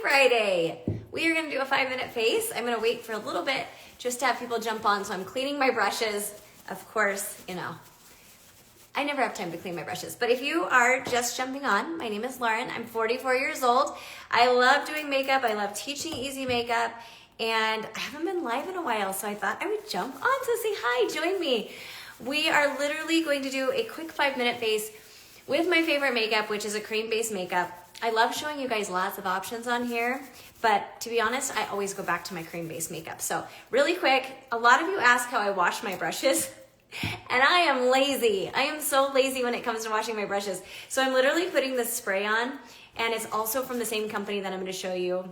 Friday. We are gonna do a 5-minute face. I'm gonna wait for a little bit just to have people jump on. So I'm cleaning my brushes. Of course, you know, I never have time to clean my brushes. But if you are just jumping on, my name is Lauren. I'm 44 years old. I love doing makeup. I love teaching easy makeup. And I haven't been live in a while, so I thought I would jump on. So say hi, join me. We are literally going to do a quick 5-minute face with my favorite makeup, which is a cream-based makeup. I love showing you guys lots of options on here, but to be honest, I always go back to my cream-based makeup. So really quick, a lot of you ask how I wash my brushes, and I am lazy. I am so lazy when it comes to washing my brushes. So I'm literally putting this spray on, and it's also from the same company that I'm gonna show you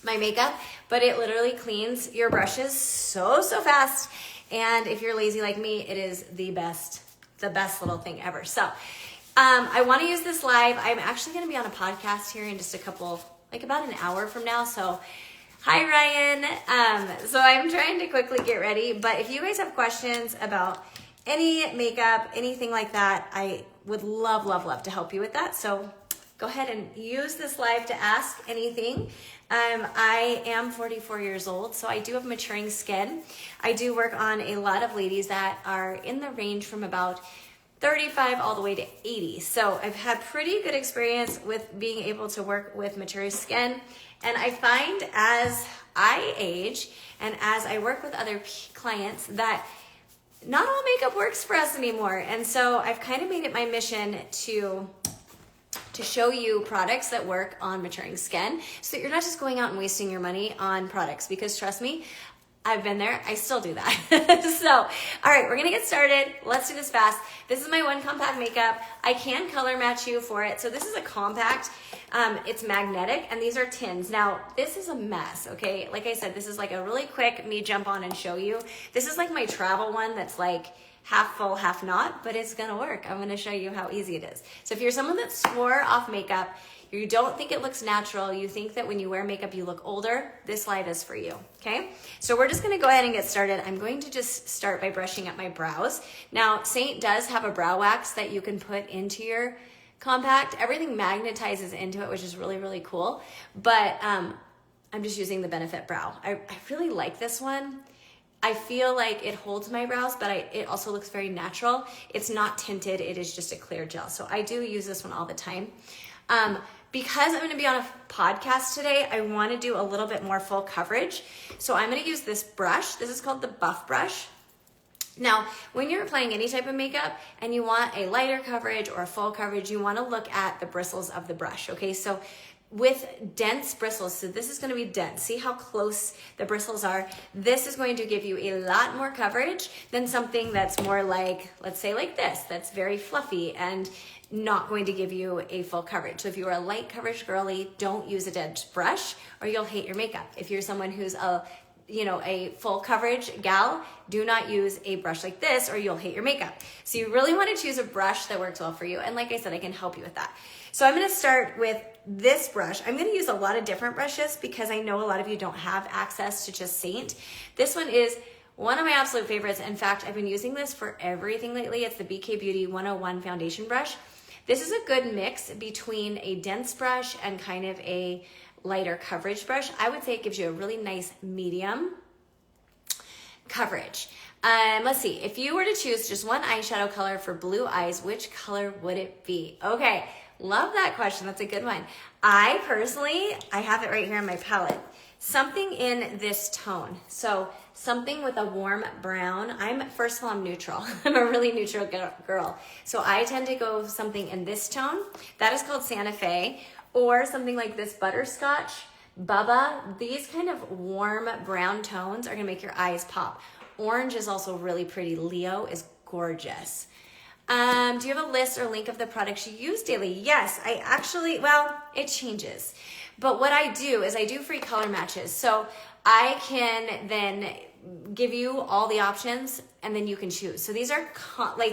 my makeup, but it literally cleans your brushes so fast. And if you're lazy like me, it is the best little thing ever. So I want to use this live. I'm actually going to be on a podcast here in just a couple, like about an hour from now. So hi, Ryan. So I'm trying to quickly get ready, but if you guys have questions about any makeup, anything like that, I would love to help you with that. So go ahead and use this live to ask anything. I am 44 years old, so I do have maturing skin. I do work on a lot of ladies that are in the range from about 35 all the way to 80. So I've had pretty good experience with being able to work with mature skin. And I find as I age and as I work with other clients that not all makeup works for us anymore. And so I've kind of made it my mission to show you products that work on maturing skin so that you're not just going out and wasting your money on products, because trust me, I've been there. I still do that. So, all right, we're gonna get started. Let's do this fast. This is my one compact makeup. I can color match you for it. So this is a compact. It's magnetic, and these are tins. Now, this is a mess, okay? Like I said, this is like a really quick me jump on and show you. This is like my travel one that's like half full, half not, but it's gonna work. I'm gonna show you how easy it is. So if you're someone that swore off makeup, you don't think it looks natural, you think that when you wear makeup you look older, this live is for you, okay? So we're just gonna go ahead and get started. I'm going to just start by brushing up my brows. Now, Seint does have a brow wax that you can put into your compact. Everything magnetizes into it, which is really cool, but I'm just using the Benefit Brow. I really like this one. I feel like it holds my brows, but it also looks very natural. It's not tinted, it is just a clear gel. So I do use this one all the time. Because I'm gonna be on a podcast today, I wanna do a little bit more full coverage. So I'm gonna use this brush. This is called the Buff Brush. Now, when you're applying any type of makeup and you want a lighter coverage or a full coverage, you wanna look at the bristles of the brush, okay? So with dense bristles, so this is gonna be dense. See how close the bristles are? This is going to give you a lot more coverage than something that's more like, let's say like this, that's very fluffy and not going to give you a full coverage. So if you are a light coverage girly, don't use a dense brush or you'll hate your makeup. If you're someone who's a full coverage gal, do not use a brush like this or you'll hate your makeup. So you really want to choose a brush that works well for you. And like I said, I can help you with that. So I'm gonna start with this brush. I'm gonna use a lot of different brushes because I know a lot of you don't have access to just Seint. This one is one of my absolute favorites. In fact, I've been using this for everything lately. It's the BK Beauty 101 foundation brush. This is a good mix between a dense brush and kind of a lighter coverage brush. I would say it gives you a really nice medium coverage. Let's see, if you were to choose just one eyeshadow color for blue eyes, which color would it be? Okay, love that question. That's a good one. I personally have it right here in my palette. Something in this tone. So something with a warm brown. First of all, I'm neutral. I'm a really neutral girl. So I tend to go something in this tone. That is called Santa Fe. Or something like this Butterscotch, Bubba. These kind of warm brown tones are gonna make your eyes pop. Orange is also really pretty. Leo is gorgeous. Do you have a list or link of the products you use daily? Yes, I actually, well, it changes. But what I do is I do free color matches. So I can then give you all the options and then you can choose. So these are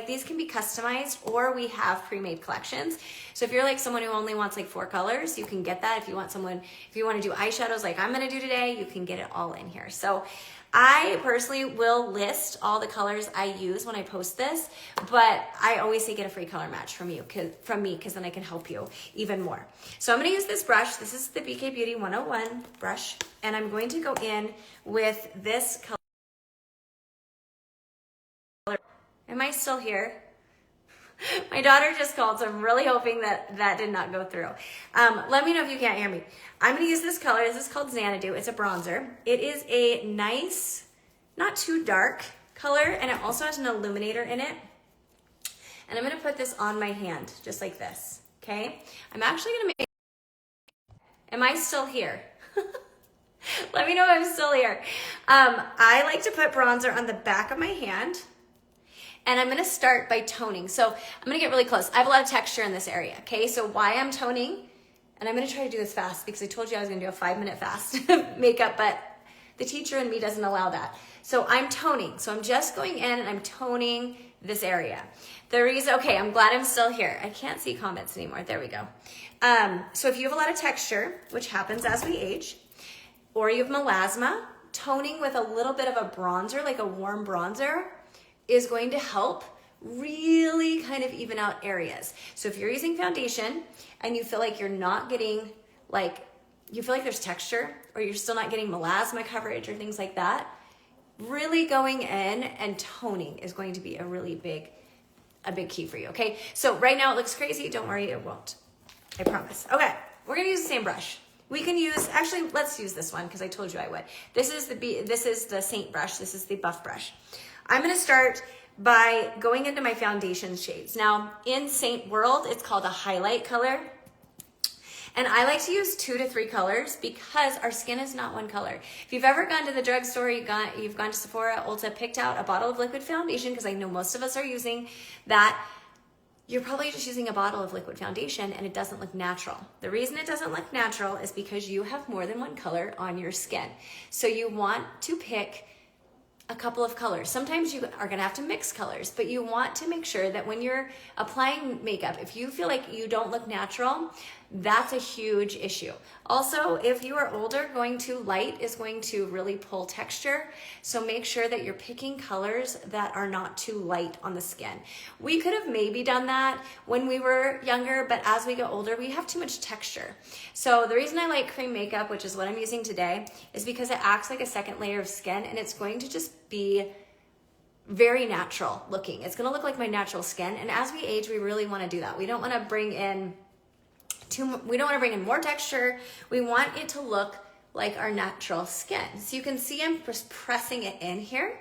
these can be customized, or we have pre-made collections. So if you're like someone who only wants like 4 colors, you can get that. If you want to do eyeshadows like I'm going to do today, you can get it all in here. So I personally will list all the colors I use when I post this, but I always say get a free color match from me, because then I can help you even more. So I'm going to use this brush. This is the BK Beauty 101 brush, and I'm going to go in with this color. Am I still here? My daughter just called, so I'm really hoping that did not go through. Let me know if you can't hear me. I'm going to use this color. This is called Xanadu. It's a bronzer. It is a nice, not too dark color, and it also has an illuminator in it. And I'm going to put this on my hand, just like this, okay? I'm actually going to make... Am I still here? Let me know if I'm still here. I like to put bronzer on the back of my hand. And I'm gonna start by toning. So I'm gonna get really close. I have a lot of texture in this area, okay? So why I'm toning, and I'm gonna try to do this fast because I told you I was gonna do a 5-minute fast makeup, but the teacher in me doesn't allow that. So I'm toning. So I'm just going in and I'm toning this area. The reason, okay, I'm glad I'm still here. I can't see comments anymore. There we go. So if you have a lot of texture, which happens as we age, or you have melasma, toning with a little bit of a bronzer, like a warm bronzer, is going to help really kind of even out areas. So if you're using foundation and you feel like you're not getting, you feel like there's texture, or you're still not getting melasma coverage or things like that, really going in and toning is going to be a big key for you, okay? So right now it looks crazy. Don't worry, it won't. I promise. Okay, we're gonna use the same brush. We can use, actually, let's use this one because I told you I would. This is the Seint brush. This is the buff brush. I'm gonna start by going into my foundation shades. Now, in Seint world, it's called a highlight color. And I like to use 2 to 3 colors because our skin is not one color. If you've ever gone to the drugstore, you've gone to Sephora, Ulta, picked out a bottle of liquid foundation, because I know most of us are using that, you're probably just using a bottle of liquid foundation and it doesn't look natural. The reason it doesn't look natural is because you have more than one color on your skin. So you want to pick a couple of colors. Sometimes you are gonna have to mix colors, but you want to make sure that when you're applying makeup, if you feel like you don't look natural, that's a huge issue. Also, if you are older, going too light is going to really pull texture. So make sure that you're picking colors that are not too light on the skin. We could have maybe done that when we were younger, but as we get older, we have too much texture. So the reason I like cream makeup, which is what I'm using today, is because it acts like a second layer of skin, and it's going to just be very natural looking. It's gonna look like my natural skin. And as we age, we really wanna do that. We don't wanna bring in more texture. We want it to look like our natural skin. So you can see I'm just pressing it in here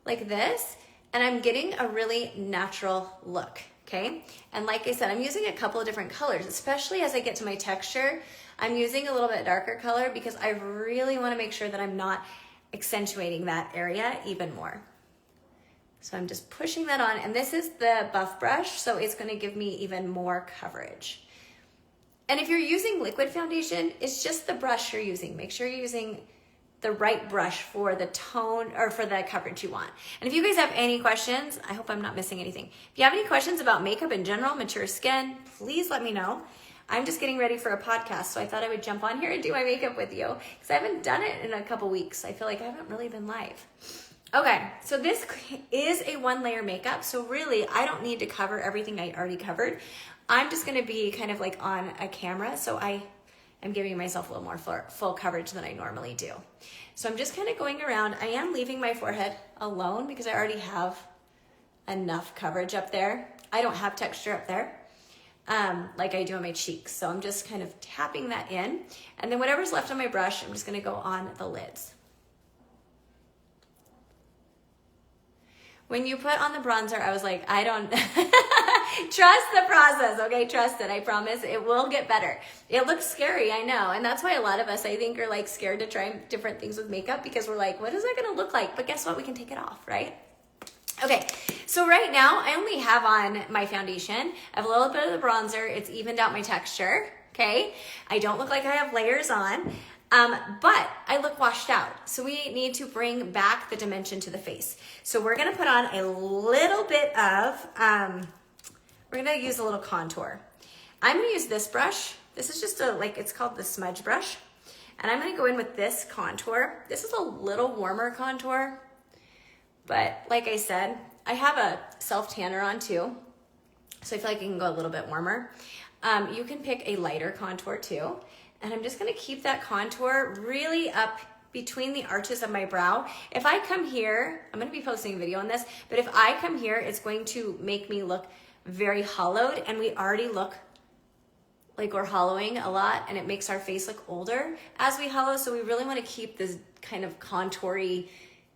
like this, and I'm getting a really natural look, okay? And like I said, I'm using a couple of different colors, especially as I get to my texture. I'm using a little bit darker color because I really wanna make sure that I'm not accentuating that area even more. So I'm just pushing that on, and this is the buff brush, so it's gonna give me even more coverage. And if you're using liquid foundation, it's just the brush you're using. Make sure you're using the right brush for the tone or for the coverage you want. And if you guys have any questions, I hope I'm not missing anything. If you have any questions about makeup in general, mature skin, please let me know. I'm just getting ready for a podcast, so I thought I would jump on here and do my makeup with you because I haven't done it in a couple weeks. I feel like I haven't really been live. Okay, so this is a 1-layer makeup, so really I don't need to cover everything I already covered. I'm just gonna be kind of like on a camera, so I am giving myself a little more full coverage than I normally do. So I'm just kind of going around. I am leaving my forehead alone because I already have enough coverage up there. I don't have texture up there like I do on my cheeks. So I'm just kind of tapping that in. And then whatever's left on my brush, I'm just gonna go on the lids. When you put on the bronzer, I was like, I don't, trust the process, okay? Trust it, I promise. It will get better. It looks scary, I know. And that's why a lot of us, I think, are like scared to try different things with makeup because we're like, what is that gonna look like? But guess what? We can take it off, right? Okay, so right now, I only have on my foundation. I have a little bit of the bronzer. It's evened out my texture, okay? I don't look like I have layers on. But I look washed out. So we need to bring back the dimension to the face. So we're gonna put on a little bit of, we're gonna use a little contour. I'm gonna use this brush. This is just it's called the smudge brush. And I'm gonna go in with this contour. This is a little warmer contour, but like I said, I have a self-tanner on too. So I feel like I can go a little bit warmer. You can pick a lighter contour too. And I'm just gonna keep that contour really up between the arches of my brow. If I come here, I'm gonna be posting a video on this, but if I come here, it's going to make me look very hollowed, and we already look like we're hollowing a lot, and it makes our face look older as we hollow. So we really wanna keep this kind of contoury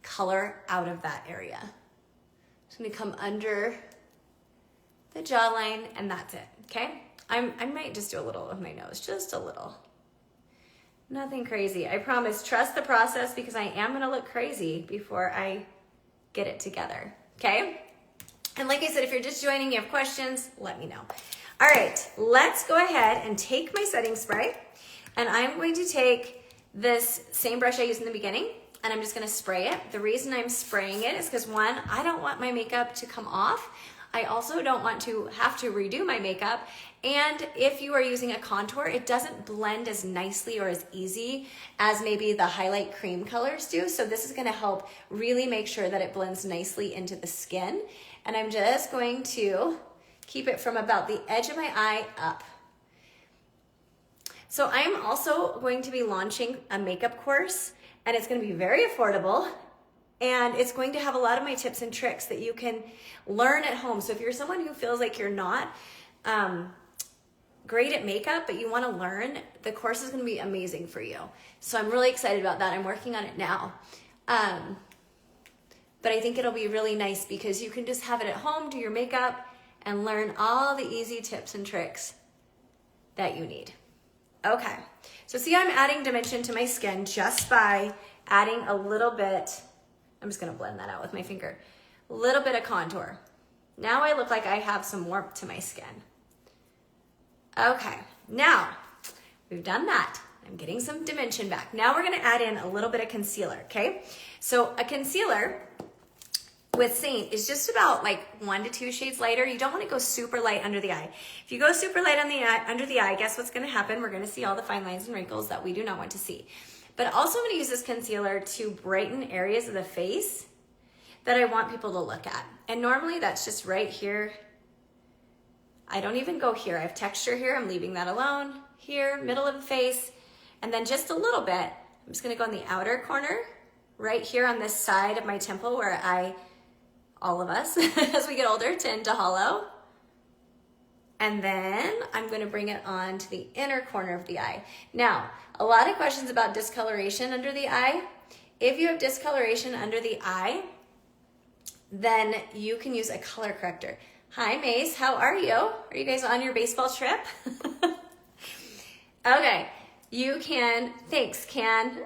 color out of that area. Just gonna come under the jawline, and that's it, okay? I might just do a little of my nose, just a little. Nothing crazy, I promise. Trust the process, because I am gonna look crazy before I get it together, okay? And like I said, if you're just joining, you have questions, let me know. All right, let's go ahead and take my setting spray, and I'm going to take this same brush I used in the beginning, and I'm just gonna spray it. The reason I'm spraying it is because, one, I don't want my makeup to come off. I also don't want to have to redo my makeup. And if you are using a contour, it doesn't blend as nicely or as easy as maybe the highlight cream colors do. So this is gonna help really make sure that it blends nicely into the skin. And I'm just going to keep it from about the edge of my eye up. So I'm also going to be launching a makeup course, and it's gonna be very affordable. And it's going to have a lot of my tips and tricks that you can learn at home. So if you're someone who feels like you're not great at makeup, but you want to learn, the course is going to be amazing for you. So I'm really excited about that. I'm working on it now. But I think it'll be really nice because you can just have it at home, do your makeup, and learn all the easy tips and tricks that you need. Okay, so see, I'm adding dimension to my skin just by adding a little bit. I'm just gonna blend that out with my finger. A little bit of contour. Now I look like I have some warmth to my skin. Okay, now we've done that. I'm getting some dimension back. Now we're gonna add in a little bit of concealer, okay? So a concealer with Seint is just about like 1 to 2 shades lighter. You don't wanna go super light under the eye. If you go super light on the eye, under the eye, guess what's gonna happen? We're gonna see all the fine lines and wrinkles that we do not want to see. But also I'm gonna use this concealer to brighten areas of the face that I want people to look at. And normally that's just right here. I don't even go here. I have texture here, I'm leaving that alone. Here, middle of the face, and then just a little bit. I'm just gonna go in the outer corner, right here on this side of my temple where all of us, as we get older, tend to hollow. And then I'm gonna bring it on to the inner corner of the eye. Now, a lot of questions about discoloration under the eye. If you have discoloration under the eye, then you can use a color corrector. Hi, Mace, how are you? Are you guys on your baseball trip? Okay, you can, thanks, Can.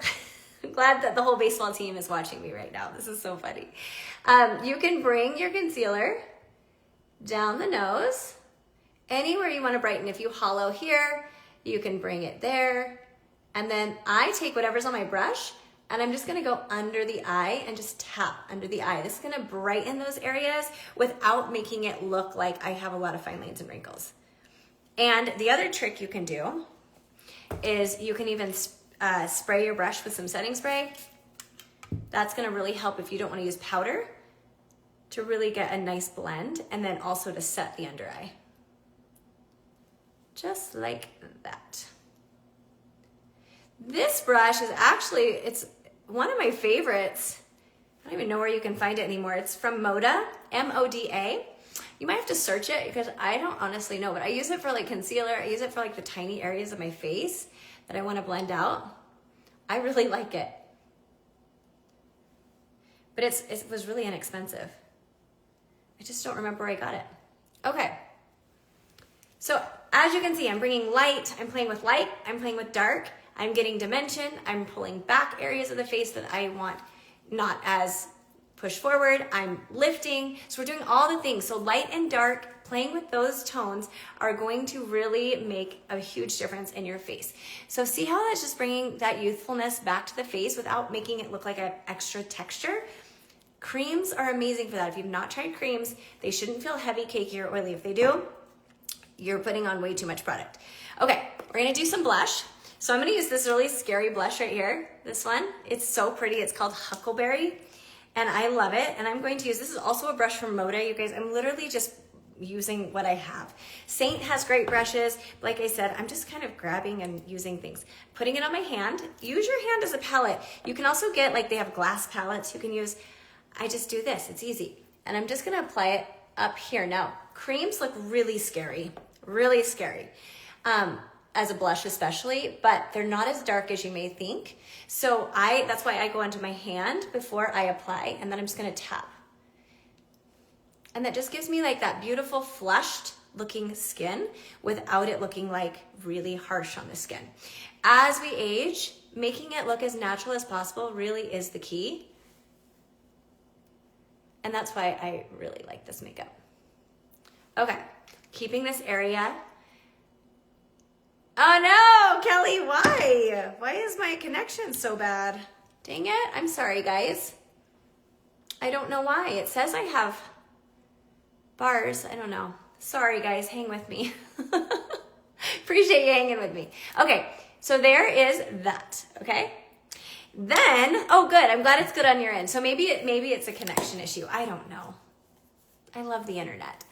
I'm glad that the whole baseball team is watching me right now. This is so funny. You can bring your concealer down the nose, anywhere you want to brighten. If you hollow here, you can bring it there. And then I take whatever's on my brush and I'm just gonna go under the eye and just tap under the eye. This is gonna brighten those areas without making it look like I have a lot of fine lines and wrinkles. And the other trick you can do is you can even spray your brush with some setting spray. That's gonna really help if you don't wanna use powder, to really get a nice blend, and then also to set the under eye. Just like that. This brush is actually, it's one of my favorites. I don't even know where you can find it anymore. It's from Moda, M-O-D-A. You might have to search it because I don't honestly know, but I use it for like concealer. I use it for like the tiny areas of my face that I want to blend out. I really like it. But it was really inexpensive. I just don't remember where I got it. Okay. So as you can see, I'm bringing light, I'm playing with light, I'm playing with dark, I'm getting dimension, I'm pulling back areas of the face that I want not as push forward, I'm lifting. So we're doing all the things. So light and dark Playing with those tones are going to really make a huge difference in your face. So see how that's just bringing that youthfulness back to the face without making it look like an extra texture? Creams are amazing for that. If you've not tried creams, they shouldn't feel heavy, cakey, or oily. If they do, you're putting on way too much product. Okay, we're gonna do some blush. So I'm gonna use this really scary blush right here, this one. It's so pretty, it's called Huckleberry, and I love it. And I'm going to use, this is also a brush from Moda, you guys. I'm literally just using what I have. Seint has great brushes. Like I said, I'm just kind of grabbing and using things. Putting it on my hand. Use your hand as a palette. You can also get, like they have glass palettes you can use. I just do this, it's easy. And I'm just gonna apply it up here. Now, creams look really scary as a blush especially, but they're not as dark as you may think. So that's why I go onto my hand before I apply, and then I'm just gonna tap. And that just gives me like that beautiful flushed looking skin without it looking like really harsh on the skin. As we age, making it look as natural as possible really is the key. And that's why I really like this makeup. Okay, keeping this area. Oh no, Kelly, why? Why is my connection so bad? Dang it, I'm sorry guys. I don't know why. It says I have bars, I don't know. Sorry guys, hang with me. Appreciate you hanging with me. Okay, so there is that, okay? Then, oh good, I'm glad it's good on your end. So maybe it's a connection issue, I don't know. I love the internet.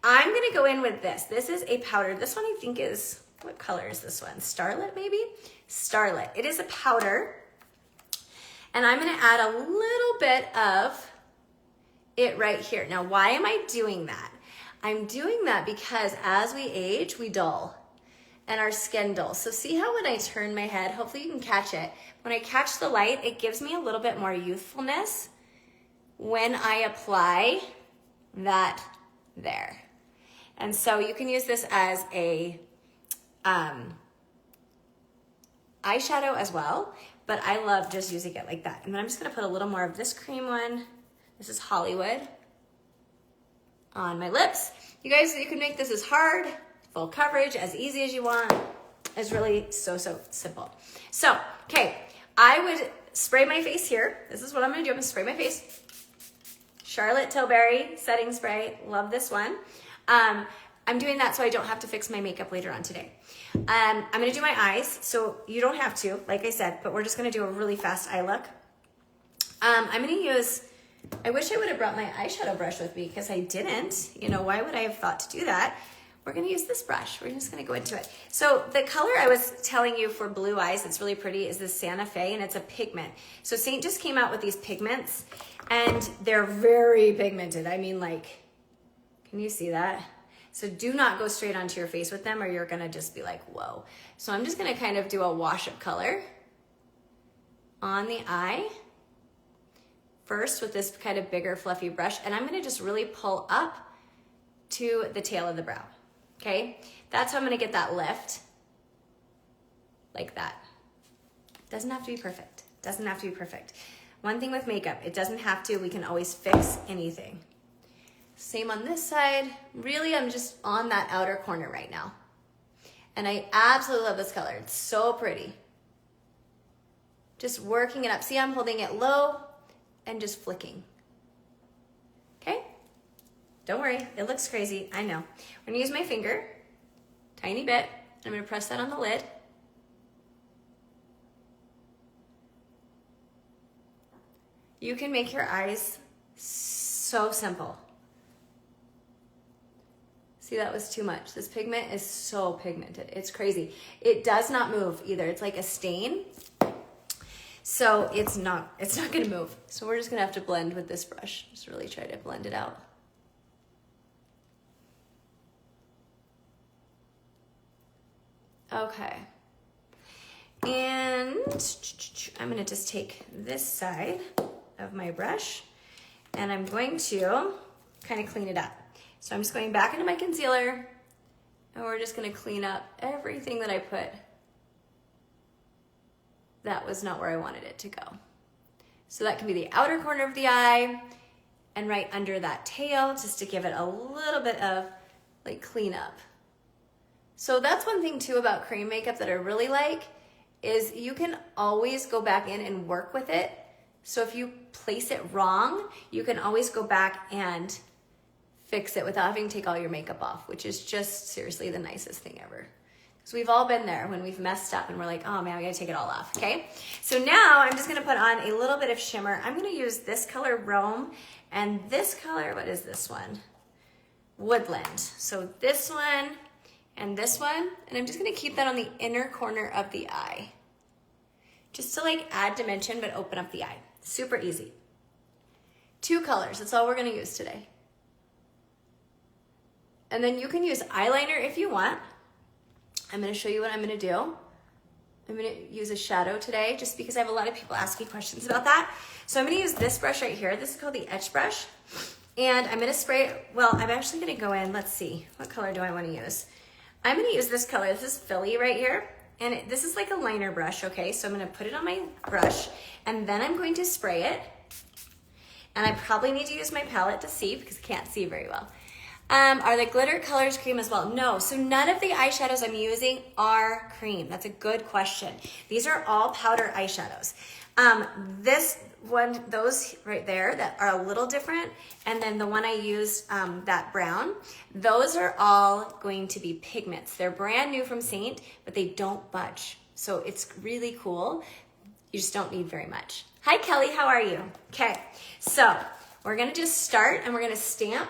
I'm gonna go in with this. This is a powder. This one I think is, what color is this one? Starlit maybe? Starlit. It is a powder. And I'm gonna add a little bit of it right here. Now, why am I doing that? I'm doing that because as we age, we dull and our skin dulls. So see how when I turn my head, hopefully you can catch it. When I catch the light, it gives me a little bit more youthfulness when I apply that there. And so you can use this as a eyeshadow as well, but I love just using it like that. And then I'm just gonna put a little more of this cream one. This is Hollywood on my lips. You guys, you can make this as hard, full coverage, as easy as you want. It's really so simple. So, okay, I would spray my face here. This is what I'm gonna do, I'm gonna spray my face. Charlotte Tilbury setting spray, love this one. I'm doing that so I don't have to fix my makeup later on today. I'm gonna do my eyes, so you don't have to, like I said, but we're just gonna do a really fast eye look. I'm gonna use, I wish I would have brought my eyeshadow brush with me because I didn't. You know, why would I have thought to do that? We're gonna use this brush. We're just gonna go into it. So the color I was telling you for blue eyes, it's really pretty, is this Santa Fe, and it's a pigment. So Seint just came out with these pigments, and they're very pigmented. I mean, like, can you see that? So do not go straight onto your face with them or you're gonna just be like, whoa. So I'm just gonna kind of do a wash of color on the eye first with this kind of bigger fluffy brush, and I'm gonna just really pull up to the tail of the brow, okay? That's how I'm gonna get that lift, like that. Doesn't have to be perfect, doesn't have to be perfect. One thing with makeup, it doesn't have to, we can always fix anything. Same on this side. Really, I'm just on that outer corner right now. And I absolutely love this color. It's so pretty. Just working it up. See, I'm holding it low and just flicking. Okay? Don't worry, it looks crazy, I know. I'm gonna use my finger, tiny bit. I'm gonna press that on the lid. You can make your eyes so simple. See, that was too much. This pigment is so pigmented. It's crazy. It does not move either. It's like a stain. So it's not gonna move. So we're just gonna have to blend with this brush. Just really try to blend it out. Okay. And I'm gonna just take this side of my brush and I'm going to kind of clean it up. So I'm just going back into my concealer and we're just gonna clean up everything that I put that was not where I wanted it to go. So that can be the outer corner of the eye and right under that tail just to give it a little bit of like clean up. So that's one thing too about cream makeup that I really like is you can always go back in and work with it. So if you place it wrong, you can always go back and fix it without having to take all your makeup off, which is just seriously the nicest thing ever. Because we've all been there when we've messed up and we're like, oh man, I gotta take it all off, okay? So now I'm just gonna put on a little bit of shimmer. I'm gonna use this color Rome and this color, what is this one? Woodland. So this one and this one, and I'm just gonna keep that on the inner corner of the eye. Just to like add dimension, but open up the eye. Super easy. 2 colors, that's all we're gonna use today. And then you can use eyeliner if you want. I'm gonna show you what I'm gonna do. I'm gonna use a shadow today just because I have a lot of people asking questions about that. So I'm gonna use this brush right here. This is called the etch brush. And I'm gonna spray, well, I'm actually gonna go in, let's see, what color do I wanna use? I'm gonna use this color, this is Philly right here. And this is like a liner brush, okay? So I'm gonna put it on my brush and then I'm going to spray it. And I probably need to use my palette to see because I can't see very well. Are the glitter colors cream as well? No, so none of the eyeshadows I'm using are cream. That's a good question. These are all powder eyeshadows. This one, those right there that are a little different, and then the one I used, that brown, those are all going to be pigments. They're brand new from Seint, but they don't budge. So it's really cool. You just don't need very much. Hi Kelly, how are you? Okay, so we're gonna just start and we're gonna stamp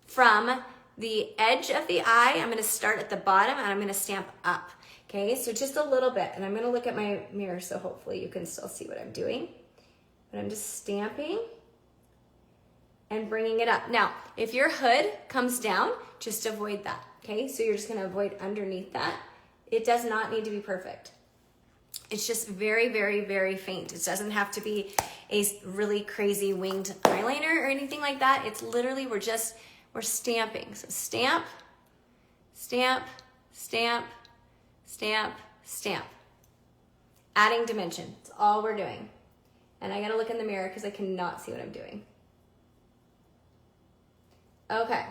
from the edge of the eye. I'm gonna start at the bottom and I'm gonna stamp up. Okay, so just a little bit, and I'm gonna look at my mirror so hopefully you can still see what I'm doing. But I'm just stamping and bringing it up. Now, if your hood comes down, just avoid that, okay? So you're just gonna avoid underneath that. It does not need to be perfect. It's just very, very, very faint. It doesn't have to be a really crazy winged eyeliner or anything like that. It's literally, we're stamping. So stamp, stamp, stamp, stamp, stamp. Adding dimension, that's all we're doing. And I gotta look in the mirror because I cannot see what I'm doing. Okay.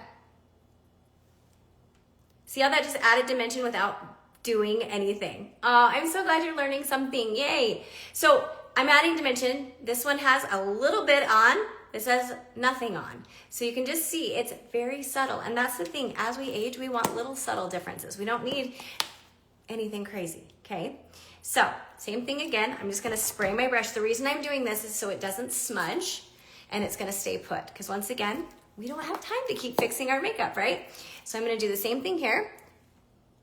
See how that just added dimension without doing anything? I'm so glad you're learning something, yay. So I'm adding dimension. This one has a little bit on, this has nothing on. So you can just see it's very subtle. And that's the thing, as we age, we want little subtle differences. We don't need anything crazy, okay? So same thing again, I'm just gonna spray my brush. The reason I'm doing this is so it doesn't smudge and it's gonna stay put. Because once again, we don't have time to keep fixing our makeup, right? So I'm gonna do the same thing here.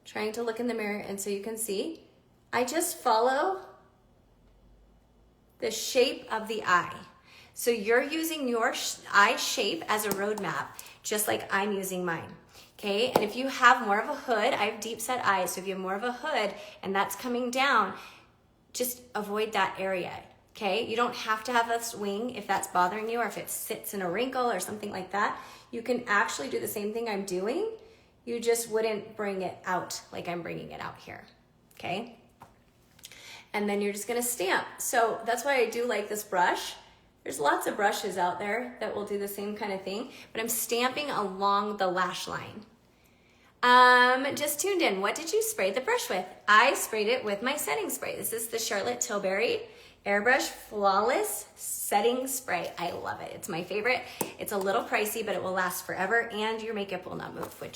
Trying to look in the mirror and so you can see. I just follow the shape of the eye. So you're using your eye shape as a roadmap, just like I'm using mine. Okay, and if you have more of a hood, I have deep set eyes, so if you have more of a hood and that's coming down, just avoid that area, okay? You don't have to have this wing if that's bothering you or if it sits in a wrinkle or something like that. You can actually do the same thing I'm doing, you just wouldn't bring it out like I'm bringing it out here, okay? And then you're just gonna stamp. So that's why I do like this brush. There's lots of brushes out there that will do the same kind of thing, but I'm stamping along the lash line. Just tuned in, what did you spray the brush with? I sprayed it with my setting spray. This is the Charlotte Tilbury Airbrush Flawless Setting Spray. I love it, it's my favorite. It's a little pricey, but it will last forever and your makeup will not move, which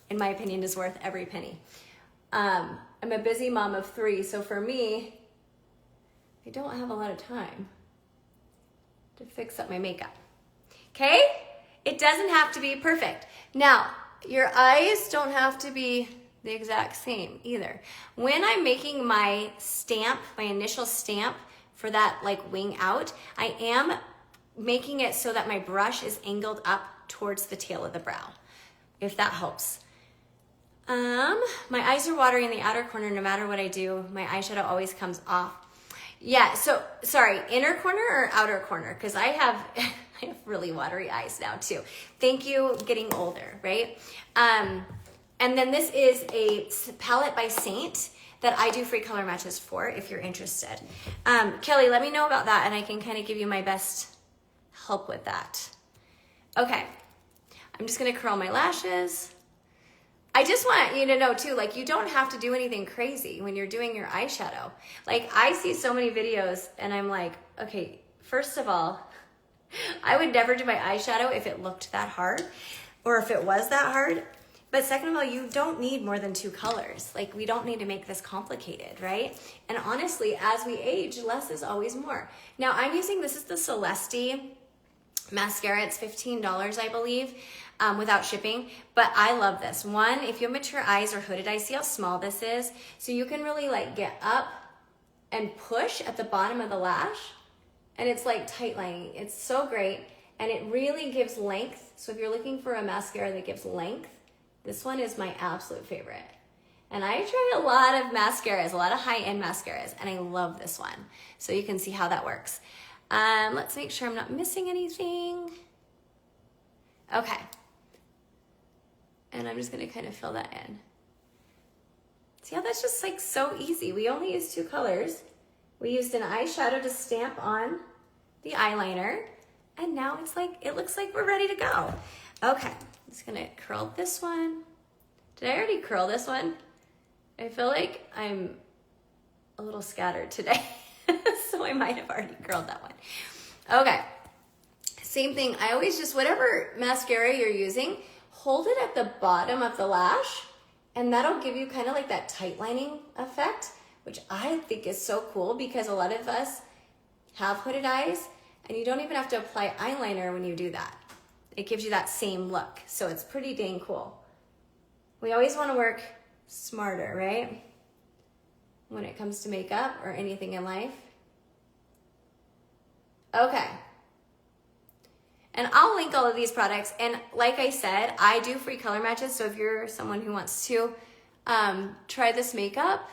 in my opinion is worth every penny. I'm a busy mom of 3, so for me, I don't have a lot of time to fix up my makeup, okay? It doesn't have to be perfect. Now, your eyes don't have to be the exact same either. When I'm making my stamp, my initial stamp for that like wing out, I am making it so that my brush is angled up towards the tail of the brow, if that helps. My eyes are watery in the outer corner no matter what I do. My eyeshadow always comes off. Yeah, so, sorry, inner corner or outer corner? Because I have really watery eyes now too. Thank you, getting older, right? And then this is a palette by Seint that I do free color matches for if you're interested. Kelly, let me know about that and I can kind of give you my best help with that. Okay, I'm just gonna curl my lashes. I just want you to know too, like you don't have to do anything crazy when you're doing your eyeshadow. Like I see so many videos and I'm like, okay, first of all, I would never do my eyeshadow if it looked that hard or if it was that hard. But second of all, you don't need more than 2 colors. Like we don't need to make this complicated, right? And honestly, as we age, less is always more. Now I'm using, this is the Celesty mascara. It's $15, I believe, without shipping. But I love this. One, if you have mature eyes or hooded eyes, see how small this is? So you can really like get up and push at the bottom of the lash. And it's like tight lining. It's so great. And it really gives length. So if you're looking for a mascara that gives length, this one is my absolute favorite. And I try a lot of mascaras, a lot of high-end mascaras, and I love this one. So you can see how that works. Let's make sure I'm not missing anything. Okay. And I'm just gonna kind of fill that in. See how that's just like so easy. We only used 2 colors. We used an eyeshadow to stamp on the eyeliner, and now it's like, it looks like we're ready to go. Okay. I'm just gonna curl this one. Did I already curl this one? I feel like I'm a little scattered today. So I might have already curled that one. Okay, same thing. I always just, whatever mascara you're using, hold it at the bottom of the lash and that'll give you kind of like that tight lining effect, which I think is so cool because a lot of us have hooded eyes and you don't even have to apply eyeliner when you do that. It gives you that same look. So it's pretty dang cool. We always want to work smarter, right? When it comes to makeup or anything in life. Okay. And I'll link all of these products. And like I said, I do free color matches. So if you're someone who wants to try this makeup,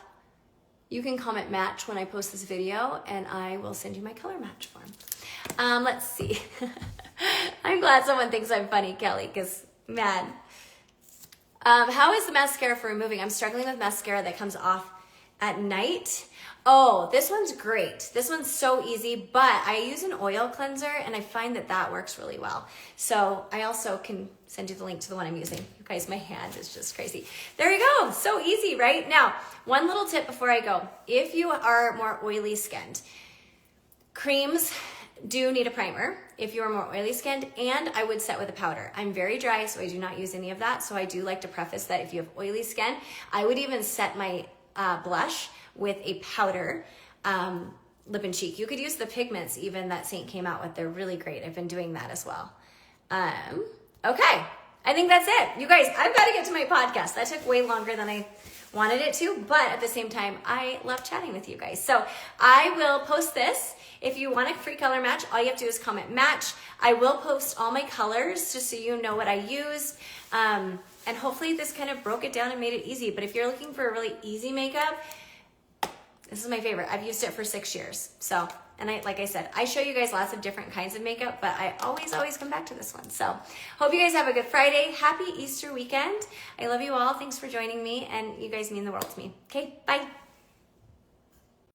you can comment match when I post this video and I will send you my color match form. Let's see. I'm glad someone thinks I'm funny, Kelly, because man. How is the mascara for removing? I'm struggling with mascara that comes off at night. Oh, this one's great. This one's so easy, but I use an oil cleanser and I find that that works really well. So I also can send you the link to the one I'm using. You guys, my hand is just crazy. There you go. So easy, right? Now, one little tip before I go. If you are more oily skinned, creams do need a primer if you are more oily skinned, and I would set with a powder. I'm very dry, so I do not use any of that. So I do like to preface that if you have oily skin, I would even set my blush with a powder, lip and cheek. You could use the pigments even that Seint came out with. They're really great. I've been doing that as well. Okay, I think that's it. You guys, I've got to get to my podcast. That took way longer than I wanted it to, but at the same time, I love chatting with you guys. So I will post this. If you want a free color match, all you have to do is comment match. I will post all my colors just so you know what I used. And hopefully this kind of broke it down and made it easy. But if you're looking for a really easy makeup, this is my favorite. I've used it for 6 years. So, and like I said, I show you guys lots of different kinds of makeup, but I always come back to this one. So hope you guys have a good Friday. Happy Easter weekend. I love you all. Thanks for joining me. And you guys mean the world to me. Okay, bye.